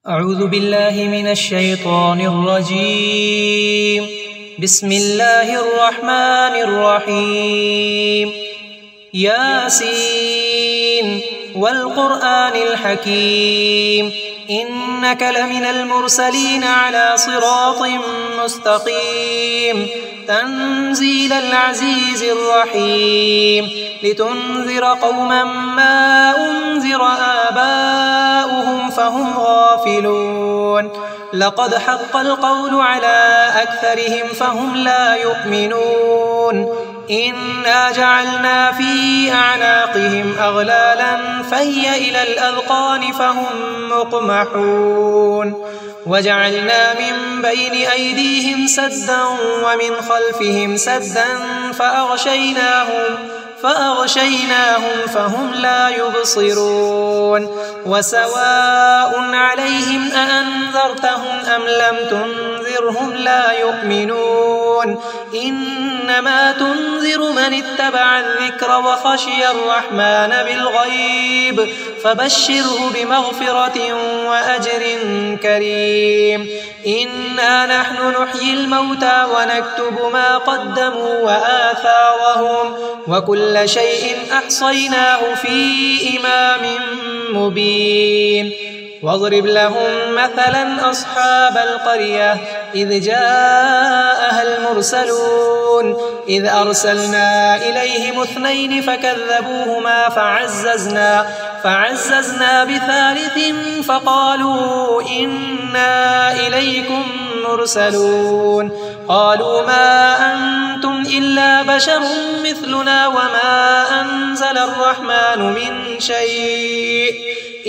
أعوذ بالله من الشيطان الرجيم. بسم الله الرحمن الرحيم. ياسين والقرآن الحكيم إنك لمن المرسلين على صراط مستقيم تنزيل العزيز الرحيم لتنذر قوما ما أنذر آباؤهم فهم غافلون لقد حق القول على أكثرهم فهم لا يؤمنون إنا جعلنا في أعناقهم أغلالا فهي إلى الأذقان فهم مقمحون وجعلنا من بين أيديهم سدا ومن خلفهم سدا فأغشيناهم فهم لا يبصرون وسواء عليهم أأنذرتهم أم لم تنذرهم لا يؤمنون إنما تنذر من اتبع الذكر وخشي الرحمن بالغيب فبشره بمغفرة وأجر كريم إنا نحن نحيي الموتى ونكتب ما قدموا وآثارهم وكل شيء أحصيناه في إمام مبين واضرب لهم مثلا أصحاب القرية إذ جاءها المرسلون إذ أرسلنا إليهم 2 فكذبوهما فعززنا بثالث فقالوا إنا إليكم مرسلون قالوا ما أنتم إلا بشر مثلنا وما أنزل الرحمن من شيء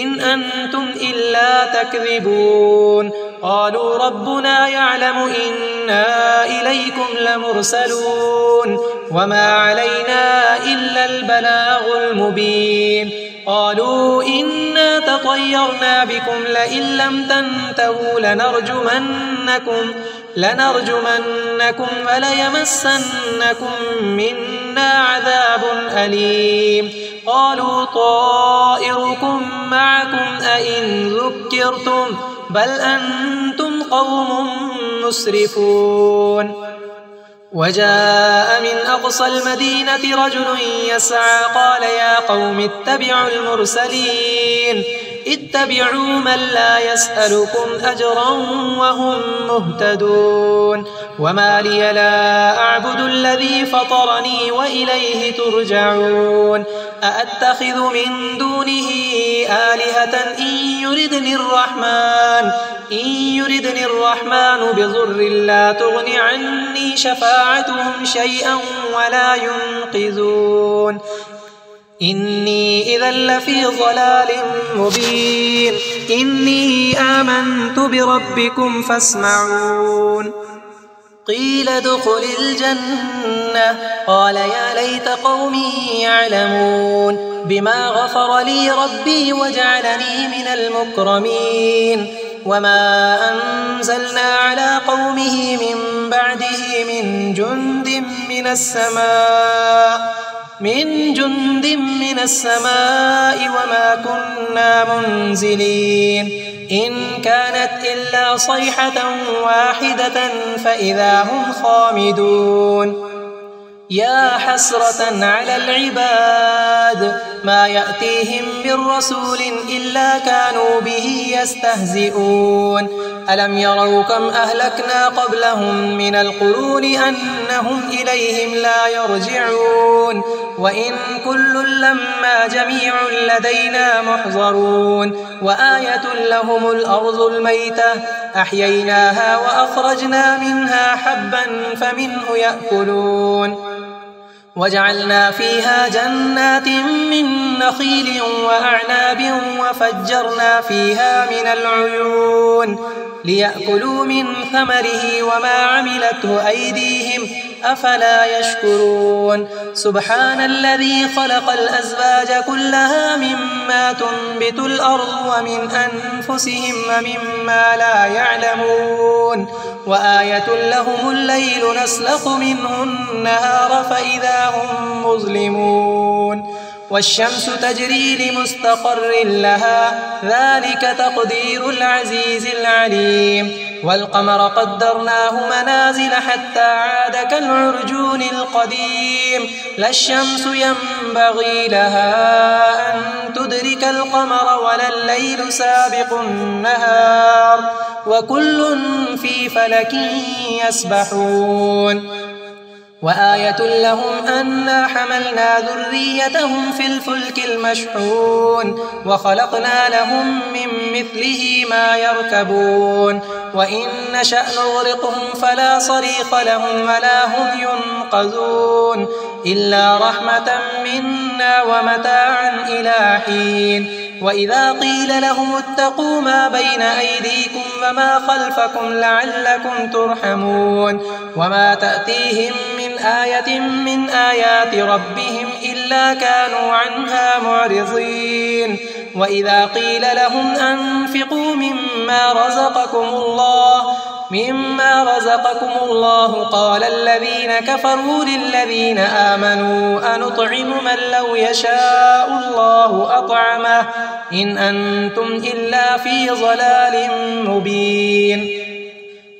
إن أنتم إلا تكذبون قالوا ربنا يعلم إنا إليكم لمرسلون وما علينا إلا البلاغ المبين قالوا إنا تطيرنا بكم لئن لم تنتهوا لنرجمنكم وليمسنكم منا عذاب أليم قالوا طائركم معكم أئن ذكرتم بل أنتم قوم مسرفون وجاء من أقصى المدينة رجل يسعى قال يا قوم اتبعوا المرسلين اتبعوا من لا يسألكم أجرا وهم مهتدون وما لي لا أعبد الذي فطرني وإليه ترجعون أأتخذ من دونه آلهة إن يردني الرحمن بضر لا تغن عني شفاعتهم شيئا ولا ينقذون إني إذا لفي ضلال مبين إني آمنت بربكم فاسمعون قيل ادخل الجنة قال يا ليت قومي يعلمون بما غفر لي ربي وجعلني من المكرمين وما أنزلنا على قومه من بعده من جند من السماء وما كنا منزلين إن كانت إلا صيحة واحدة فإذا هم خامدون يا حسرة على العباد ما يأتيهم من رسول إلا كانوا به يستهزئون ألم يروا كم أهلكنا قبلهم من القرون أنهم إليهم لا يرجعون وإن كل لما جميع لدينا محضرون وآية لهم الأرض الميتة أحييناها وأخرجنا منها حبا فمنه يأكلون وجعلنا فيها جنات من نخيل وأعناب وفجرنا فيها من العيون ليأكلوا من ثمره وما عملته أيديهم أفلا يشكرون سبحان الذي خلق الأزواج كلها مما تنبت الأرض ومن أنفسهم ومما لا يعلمون وآية لهم الليل نسلخ منه النهار فإذا هم مظلمون والشمس تجري لمستقر لها ذلك تقدير العزيز العليم والقمر قدرناه منازل حتى عاد كالعرجون القديم لا الشمس ينبغي لها أن تدرك القمر ولا الليل سابق النهار وكل في فلك يسبحون وآية لهم أنا حملنا ذريتهم في الفلك المشحون وخلقنا لهم من مثله ما يركبون وإن نشأ نغرقهم فلا صريخ لهم ولا هم ينقذون إلا رحمة منا ومتاعا إلى حين وإذا قيل لهم اتقوا ما بين أيديكم وما خلفكم لعلكم ترحمون وما تأتيهم من آية من آيات ربهم إلا كانوا عنها معرضين وإذا قيل لهم أنفقوا مما رزقكم الله قال الذين كفروا للذين آمنوا أنطعم من لو يشاء الله أطعمه إن أنتم إلا في ضلال مبين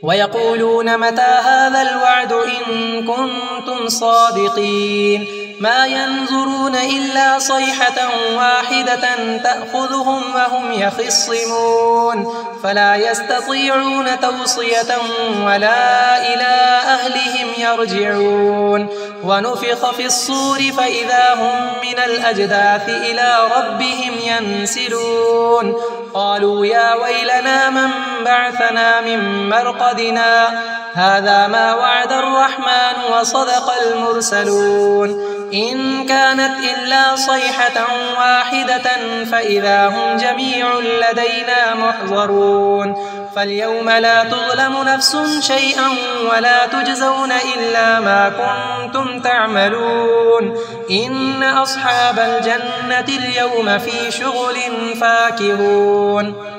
ويقولون متى هذا الوعد إن كنتم صادقين ما ينظرون إلا صيحة واحدة تأخذهم وهم يخصمون فلا يستطيعون توصية ولا إلى أهلهم يرجعون ونفخ في الصور فإذا هم من الأجداث إلى ربهم ينسلون قالوا يا ويلنا من بعثنا من مرقدنا هذا ما وعد الرحمن وصدق المرسلون إن كانت إلا صيحة واحدة فإذا هم جميع لدينا محضرون فاليوم لا تظلم نفس شيئا ولا تجزون إلا ما كنتم تعملون إن أصحاب الجنة اليوم في شغل فاكهون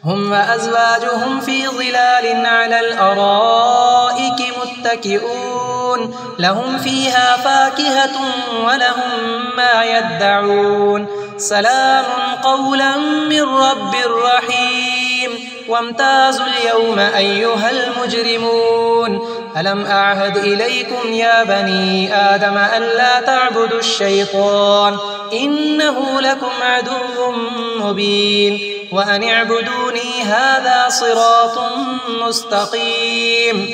هم وأزواجهم في ظلال على الأرائك متكئون لهم فيها فاكهة ولهم ما يدعون سلام قولا من رب رحيم وامتازوا اليوم أيها المجرمون ألم أعهد إليكم يا بني آدم ألا تعبدوا الشيطان إنه لكم عدو مبين وأن اعبدوني هذا صراط مستقيم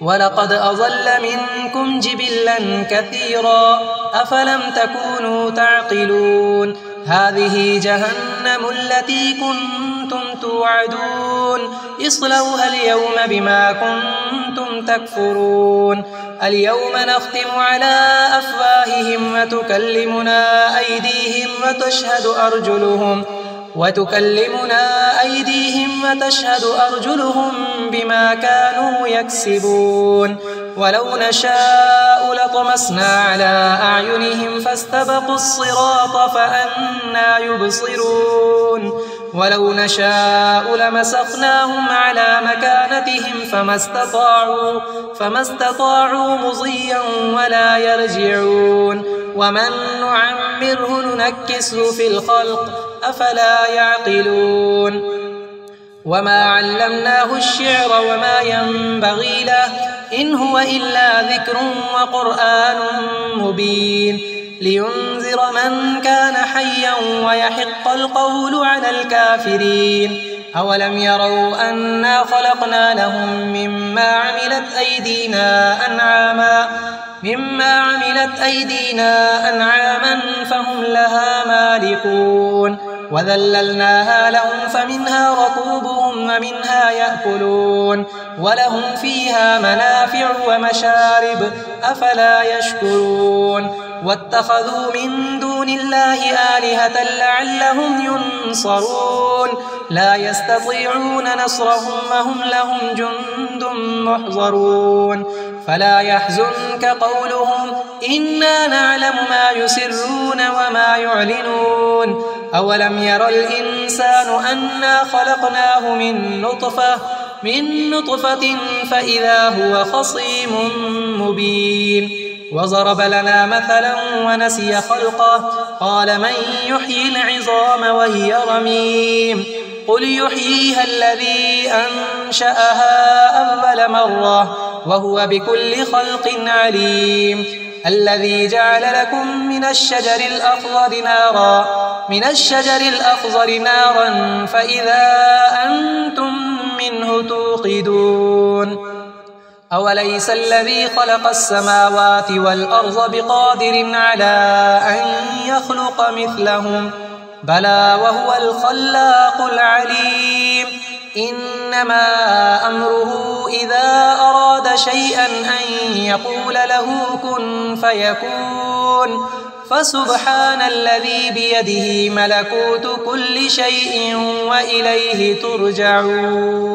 ولقد أضل منكم جبلا كثيرا أفلم تكونوا تعقلون هذه جهنم التي كنتم توعدون اصلوها اليوم بما كنتم تكفرون اليوم نختم على أفواههم وتكلمنا أيديهم وتشهد أرجلهم بما كانوا يكسبون ولو نشاء لطمسنا على أعينهم فاستبقوا الصراط فأنى يبصرون ولو نشاء لمسخناهم على مكانتهم فما استطاعوا مضيا ولا يرجعون ومن نعمره ننكسه في الخلق أفلا يعقلون وما علمناه الشعر وما ينبغي له إن هو إلا ذكر وقرآن مبين لينذر من كان حيا ويحق القول على الكافرين أولم يروا أنا خلقنا لهم مما عملت أيدينا أنعاما فهم لها مالكون وذللناها لهم فمنها ركوبهم ومنها يأكلون ولهم فيها منافع ومشارب أفلا يشكرون واتخذوا من دون الله آلهة لعلهم ينصرون لا يستطيعون نصرهم وهم لهم جند محضرون فلا يحزنك قولهم إنا نعلم ما يسرون وما يعلنون أولم ير الإنسان أنا خلقناه من نطفة فإذا هو خصيم مبين وضرب لنا مثلا ونسي خلقه قال من يحيي العظام وهي رميم قل يحييها الذي أنشأها أول مرة وهو بكل خلق عليم الذي جعل لكم من الشجر الأخضر نارا فإذا أنتم منه توقدون أوليس الذي خلق السماوات والأرض بقادر على أن يخلق مثلهم بلى وهو الخلاق العليم إنما أمره إذا أراد شيئا أن يقول له كن فيكون فسبحان الذي بيده ملكوت كل شيء وإليه ترجعون.